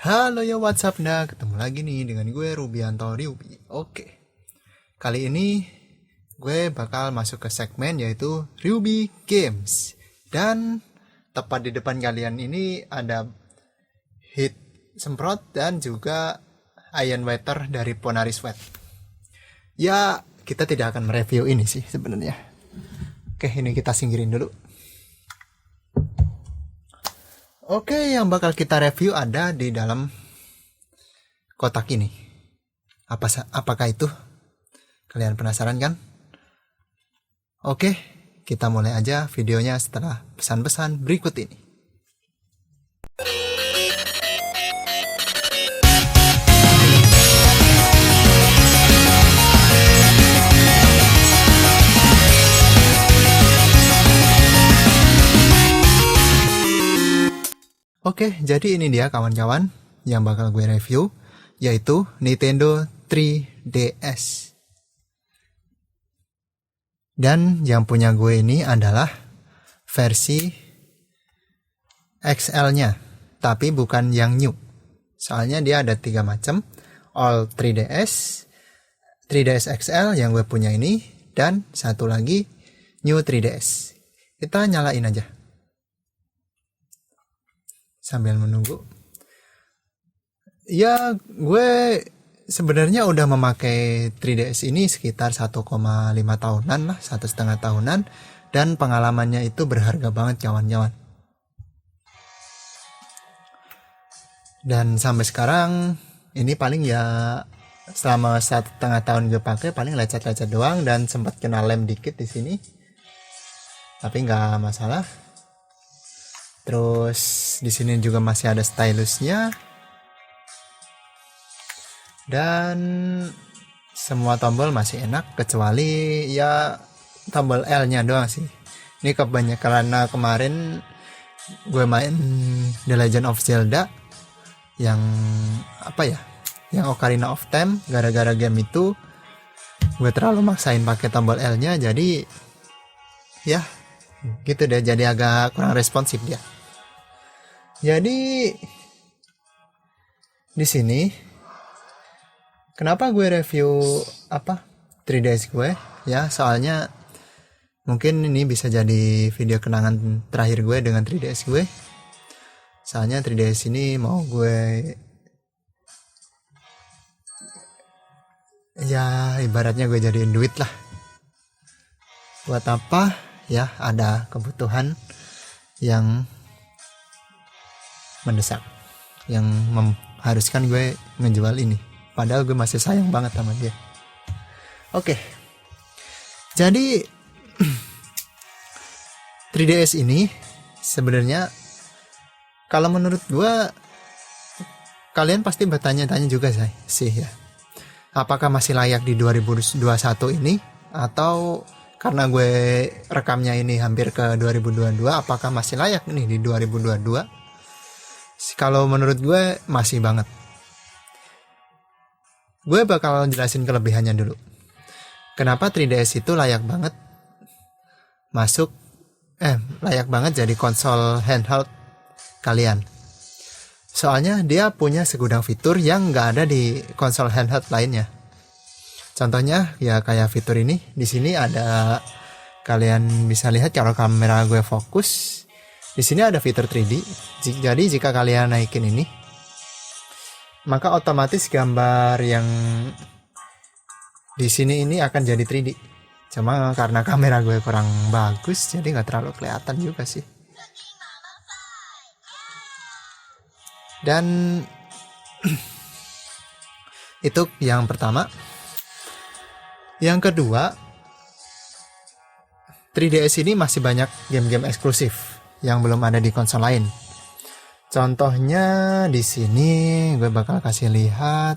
Halo ya WhatsApp, nah ketemu lagi nih dengan gue Rubianto Ryubi. Oke, kali ini gue bakal masuk ke segmen yaitu Ryubi Games. Dan tepat di depan kalian ini ada hit semprot dan juga Iron Water dari Ponari Sweat. Ya, kita tidak akan mereview ini sih sebenarnya. Oke, ini kita singkirin dulu. Oke, yang bakal kita review ada di dalam kotak ini. Apakah itu? Kalian penasaran kan? Oke, kita mulai aja videonya setelah pesan-pesan berikut ini. Oke, jadi ini dia kawan-kawan yang bakal gue review, yaitu Nintendo 3DS. Dan yang punya gue ini adalah versi XL-nya, tapi bukan yang new. Soalnya dia ada 3 macam, All 3DS, 3DS XL yang gue punya ini, dan satu lagi New 3DS. Kita nyalain aja sambil menunggu. Ya, gue sebenarnya udah memakai 3DS ini sekitar 1,5 tahunan lah, 1,5 tahunan, dan pengalamannya itu berharga banget kawan-kawan. Dan sampai sekarang ini paling ya selama 1,5 tahun gue pakai paling lecet-lecet doang dan sempat kena lem dikit di sini. Tapi nggak masalah. Terus di sini juga masih ada stylusnya. Dan semua tombol masih enak kecuali ya tombol L-nya doang sih. Ini kebanyakan karena kemarin gue main The Legend of Zelda yang yang Ocarina of Time, gara-gara game itu gue terlalu maksain pakai tombol L-nya, jadi ya gitu deh, jadi agak kurang responsif dia. Jadi di sini kenapa gue review 3DS gue ya, soalnya mungkin ini bisa jadi video kenangan terakhir gue dengan 3DS gue. Soalnya 3DS ini mau gue ya ibaratnya gue jadiin duit lah. Buat apa? Ya ada kebutuhan yang mendesak yang mengharuskan gue ngejual ini, padahal gue masih sayang banget sama dia. Oke, jadi 3DS ini sebenarnya kalau menurut gue, kalian pasti bertanya-tanya juga sih ya, apakah masih layak di 2021 ini, atau karena gue rekamnya ini hampir ke 2022, apakah masih layak nih di 2022? Kalau menurut gue masih banget. Gue bakal jelasin kelebihannya dulu. Kenapa 3DS itu layak banget jadi konsol handheld kalian. Soalnya dia punya segudang fitur yang nggak ada di konsol handheld lainnya. Contohnya ya kayak fitur ini. Di sini ada, kalian bisa lihat kalau kamera gue fokus. Di sini ada fitur 3D. Jadi jika kalian naikin ini, maka otomatis gambar yang di sini ini akan jadi 3D. Cuma karena kamera gue kurang bagus, jadi nggak terlalu kelihatan juga sih. Dan itu yang pertama. Yang kedua, 3DS ini masih banyak game-game eksklusif yang belum ada di konsol lain. Contohnya di sini gue bakal kasih lihat.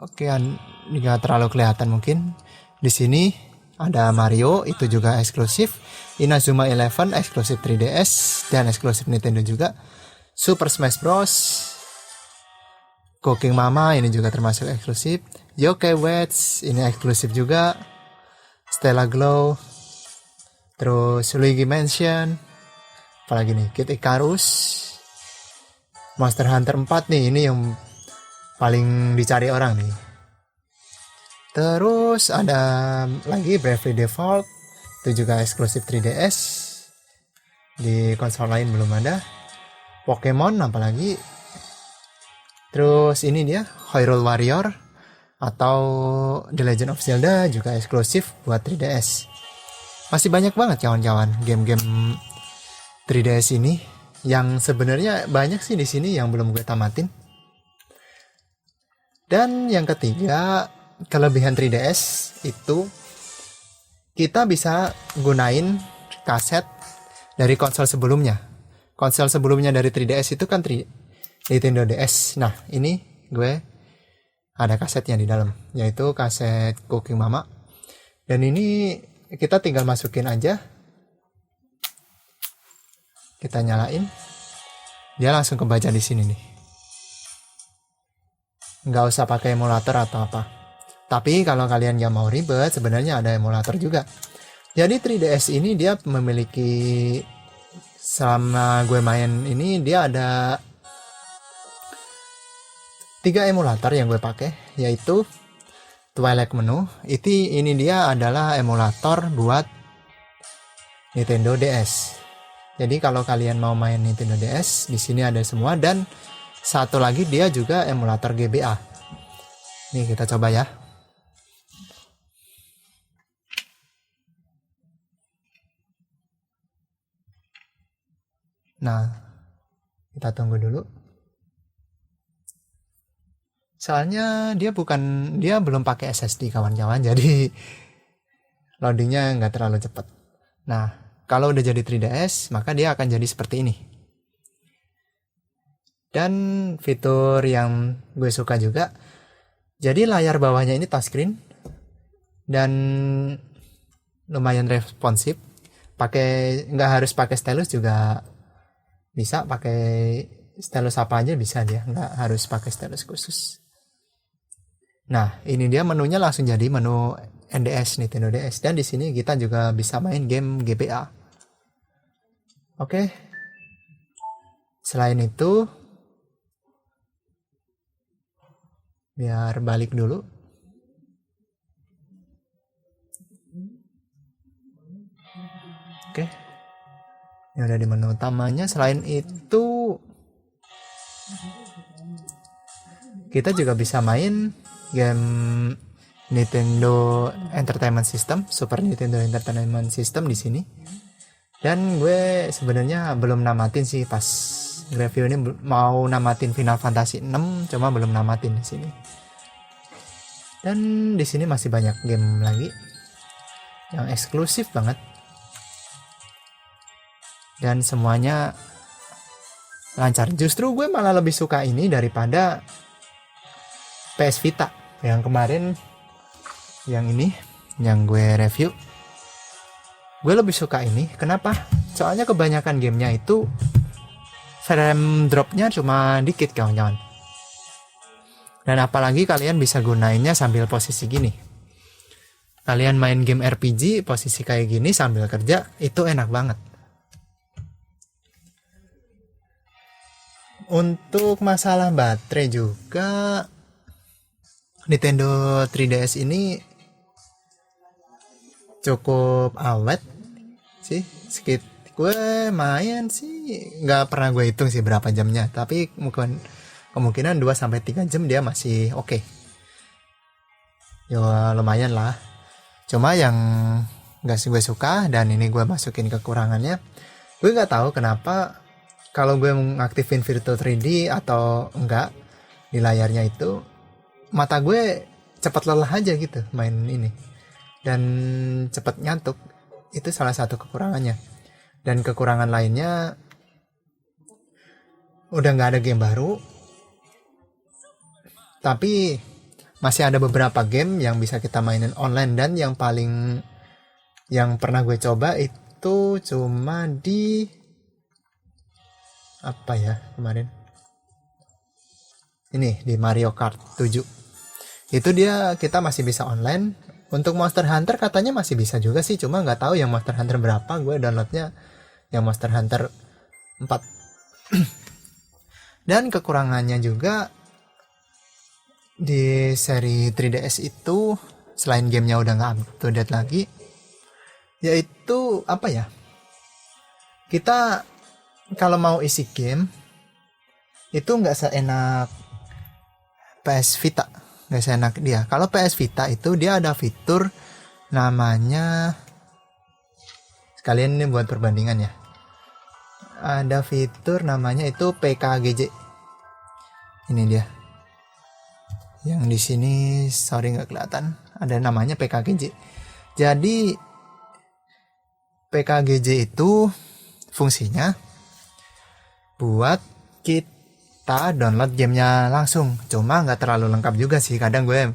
Oke, nggak terlalu kelihatan mungkin. Di sini ada Mario, itu juga eksklusif. Inazuma Eleven eksklusif 3DS dan eksklusif Nintendo juga. Super Smash Bros, Cooking Mama ini juga termasuk eksklusif. Yokai Watch ini eksklusif juga. Stella Glow, terus Luigi Mansion, apalagi nih, Kid Icarus, Monster Hunter 4 nih, ini yang paling dicari orang nih. Terus ada lagi Bravely Default, itu juga eksklusif 3DS, di konsol lain belum ada. Pokemon apalagi. Terus ini dia Hyrule Warrior atau The Legend of Zelda, juga eksklusif buat 3DS. Masih banyak banget kawan-kawan game-game 3DS ini, yang sebenarnya banyak sih di sini yang belum gue tamatin. Dan yang ketiga, kelebihan 3DS itu kita bisa gunain kaset dari konsol sebelumnya. Konsol sebelumnya dari 3DS itu kan Nintendo DS. Nah, ini gue ada kasetnya di dalam, yaitu kaset Cooking Mama. Dan ini kita tinggal masukin aja, kita nyalain, dia langsung kebaca di sini nih. Nggak usah pakai emulator atau apa. Tapi kalau kalian nggak mau ribet, sebenarnya ada emulator juga. Jadi 3DS ini dia memiliki, selama gue main ini, dia ada 3 emulator yang gue pakai, yaitu Twilight Menu. Ini dia adalah emulator buat Nintendo DS. Jadi kalau kalian mau main Nintendo DS, di sini ada semua. Dan satu lagi dia juga emulator GBA. Nih kita coba ya. Nah, kita tunggu dulu. Soalnya dia belum pakai SSD kawan-kawan, jadi loadingnya nggak terlalu cepat. Nah, kalau udah jadi 3DS, maka dia akan jadi seperti ini. Dan fitur yang gue suka juga, jadi layar bawahnya ini touchscreen dan lumayan responsif. Nggak harus pakai stylus juga bisa, pakai stylus apa aja bisa dia, nggak harus pakai stylus khusus. Nah, ini dia menunya langsung jadi menu NDS, Nintendo DS, dan di sini kita juga bisa main game GBA. Oke. Selain itu, biar balik dulu. Oke. Ini udah di menu utamanya. Selain itu, kita juga bisa main game Nintendo Entertainment System, Super Nintendo Entertainment System di sini. Dan gue sebenarnya belum namatin sih, pas review ini mau namatin Final Fantasy 6, cuma belum namatin di sini. Dan di sini masih banyak game lagi yang eksklusif banget. Dan semuanya lancar. Justru gue malah lebih suka ini daripada PS Vita yang kemarin, yang ini yang gue review. Gue lebih suka ini. Kenapa? Soalnya kebanyakan gamenya itu frame dropnya cuma dikit kawan-kawan. Dan apalagi kalian bisa gunainnya sambil posisi gini. Kalian main game RPG posisi kayak gini sambil kerja, itu enak banget. Untuk masalah baterai juga, Nintendo 3DS ini cukup awet sih. Gue main sih nggak pernah gue hitung sih berapa jamnya, tapi kemungkinan 2-3 jam dia masih oke. Ya lumayan lah. Cuma yang nggak gue suka, dan ini gue masukin kekurangannya, gue nggak tahu kenapa kalau gue mengaktifin Virtual 3D atau enggak di layarnya itu, mata gue cepat lelah aja gitu main ini, dan cepat ngantuk. Itu salah satu kekurangannya. Dan kekurangan lainnya, udah nggak ada game baru, tapi masih ada beberapa game yang bisa kita mainin online. Dan yang pernah gue coba itu cuma di apa ya kemarin, ini di Mario Kart 7. Itu dia kita masih bisa online. Untuk Monster Hunter katanya masih bisa juga sih, cuma nggak tahu yang Monster Hunter berapa. Gue downloadnya yang Monster Hunter 4. Dan kekurangannya juga di seri 3DS itu, selain gamenya udah nggak up to date lagi, yaitu apa ya, kita kalau mau isi game itu nggak seenak PS Vita, nggak seenak dia. Kalau PS Vita itu dia ada fitur namanya, sekalian ini buat perbandingan ya, ada fitur namanya itu PKGJ. Ini dia. Yang di sini sorry nggak kelihatan. Ada namanya PKGJ. Jadi PKGJ itu fungsinya buat kita download gamenya langsung. Cuma nggak terlalu lengkap juga sih. Kadang gue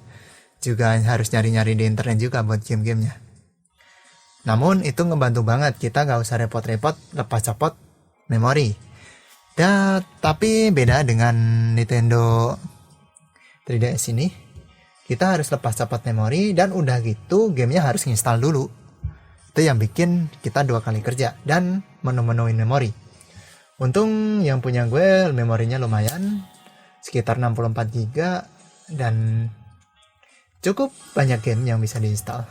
juga harus nyari-nyari di internet juga buat game-gamenya. Namun itu ngebantu banget. Kita nggak usah repot-repot lepas copot memori. Tapi beda dengan Nintendo 3DS ini, kita harus lepas copot memori dan udah gitu gamenya harus install dulu. Itu yang bikin kita 2 kali kerja dan menu-menuin memori. Untung yang punya gue memorinya lumayan, sekitar 64 GB dan cukup banyak game yang bisa diinstal.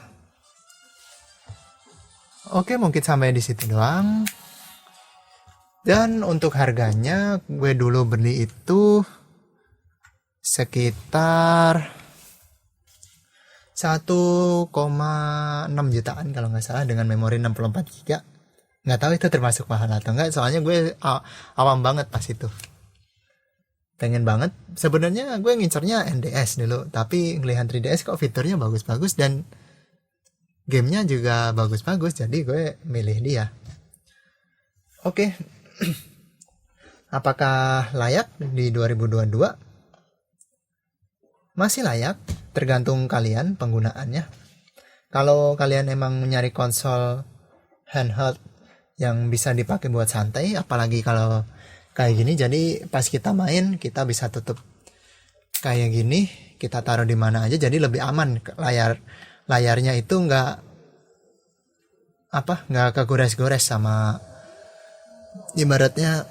Oke, mungkin sampai di situ doang. Dan untuk harganya gue dulu beli itu sekitar 1,6 jutaan kalau nggak salah dengan memori 64 GB. Nggak tahu itu termasuk mahal atau enggak, soalnya gue awam banget pas itu. Pengen banget, sebenarnya gue ngincernya NDS dulu, tapi ngelihat 3DS kok fiturnya bagus-bagus dan gamenya juga bagus-bagus, jadi gue milih dia. Oke. Apakah layak di 2022? Masih layak, tergantung kalian penggunaannya. Kalau kalian emang nyari konsol handheld yang bisa dipakai buat santai, apalagi kalau kayak gini, jadi pas kita main kita bisa tutup kayak gini, kita taruh di mana aja, jadi lebih aman. Layarnya itu nggak kegores-gores sama ibaratnya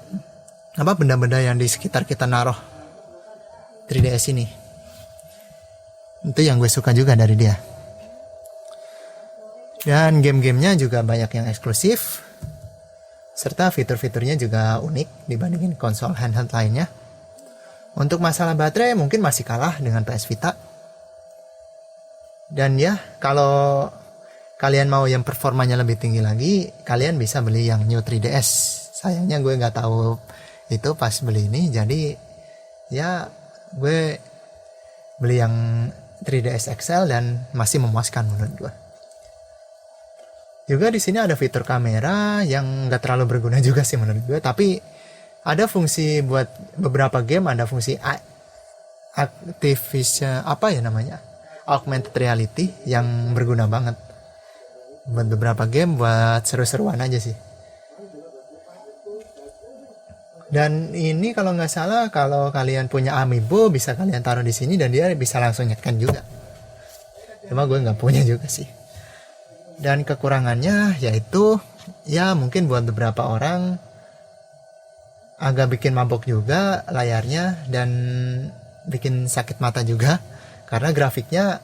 benda-benda yang di sekitar kita naruh 3DS ini. Itu yang gue suka juga dari dia. Dan game-gamenya juga banyak yang eksklusif, serta fitur-fiturnya juga unik dibandingin konsol handheld lainnya. Untuk masalah baterai mungkin masih kalah dengan PS Vita. Dan ya, kalau kalian mau yang performanya lebih tinggi lagi, kalian bisa beli yang New 3DS. Sayangnya gue nggak tahu itu pas beli ini, jadi ya gue beli yang 3DS XL dan masih memuaskan menurut gue. Juga di sini ada fitur kamera yang nggak terlalu berguna juga sih menurut gue, tapi ada fungsi buat beberapa game, ada fungsi augmented reality yang berguna banget buat beberapa game, buat seru-seruan aja sih. Dan ini kalau nggak salah, kalau kalian punya Amiibo bisa kalian taruh di sini dan dia bisa langsung nyetkan juga. Cuma gue nggak punya juga sih. Dan kekurangannya yaitu ya mungkin buat beberapa orang agak bikin mabok juga layarnya dan bikin sakit mata juga, karena grafiknya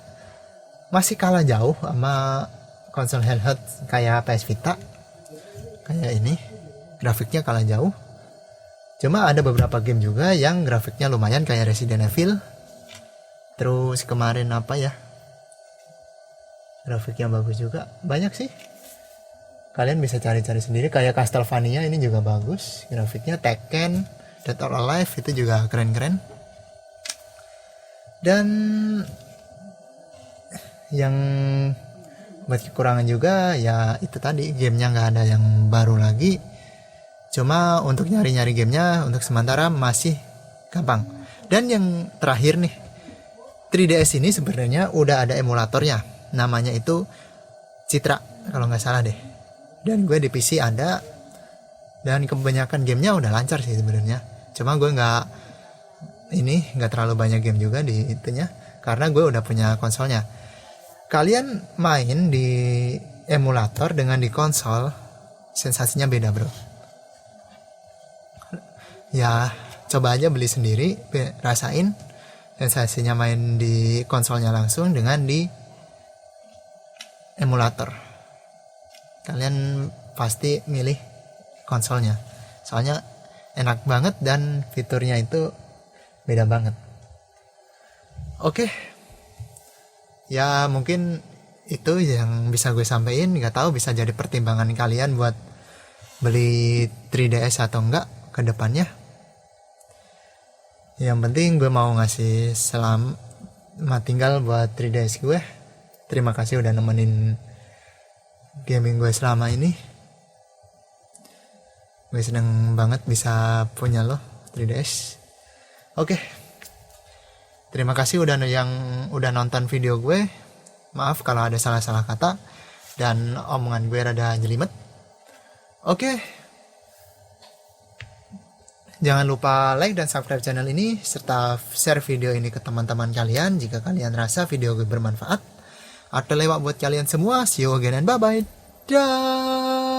masih kalah jauh sama konsol handheld kayak PS Vita. Kayak ini grafiknya kalah jauh. Cuma ada beberapa game juga yang grafiknya lumayan kayak Resident Evil. Terus kemarin grafiknya bagus juga. Banyak sih. Kalian bisa cari-cari sendiri, kayak Castlevania ini juga bagus grafiknya. Tekken, Dead or Alive itu juga keren-keren. Dan yang buat kekurangan juga ya itu tadi, gamenya nggak ada yang baru lagi. Cuma untuk nyari-nyari gamenya untuk sementara masih gampang. Dan yang terakhir nih, 3DS ini sebenarnya udah ada emulatornya, namanya itu Citra kalau nggak salah deh. Dan gue di PC ada, dan kebanyakan gamenya udah lancar sih sebenarnya. Cuma gue nggak terlalu banyak game juga di itunya, karena gue udah punya konsolnya. Kalian main di emulator dengan di konsol, sensasinya beda bro. Ya coba aja beli sendiri, rasain sensasinya main di konsolnya langsung dengan di emulator. Kalian pasti milih konsolnya, soalnya enak banget dan fiturnya itu beda banget. Oke, ya mungkin itu yang bisa gue sampaikan. Nggak tahu bisa jadi pertimbangan kalian buat beli 3DS atau enggak ke depannya. Yang penting gue mau ngasih selamat tinggal buat 3DS gue. Terima kasih udah nemenin gaming gue selama ini. Gue seneng banget bisa punya lo 3DS. Oke, terima kasih yang udah nonton video gue. Maaf kalau ada salah-salah kata dan omongan gue rada jelimet. Oke, jangan lupa like dan subscribe channel ini serta share video ini ke teman-teman kalian jika kalian rasa video gue bermanfaat. Atau lewat buat kalian semua. See you again and bye-bye. Dah.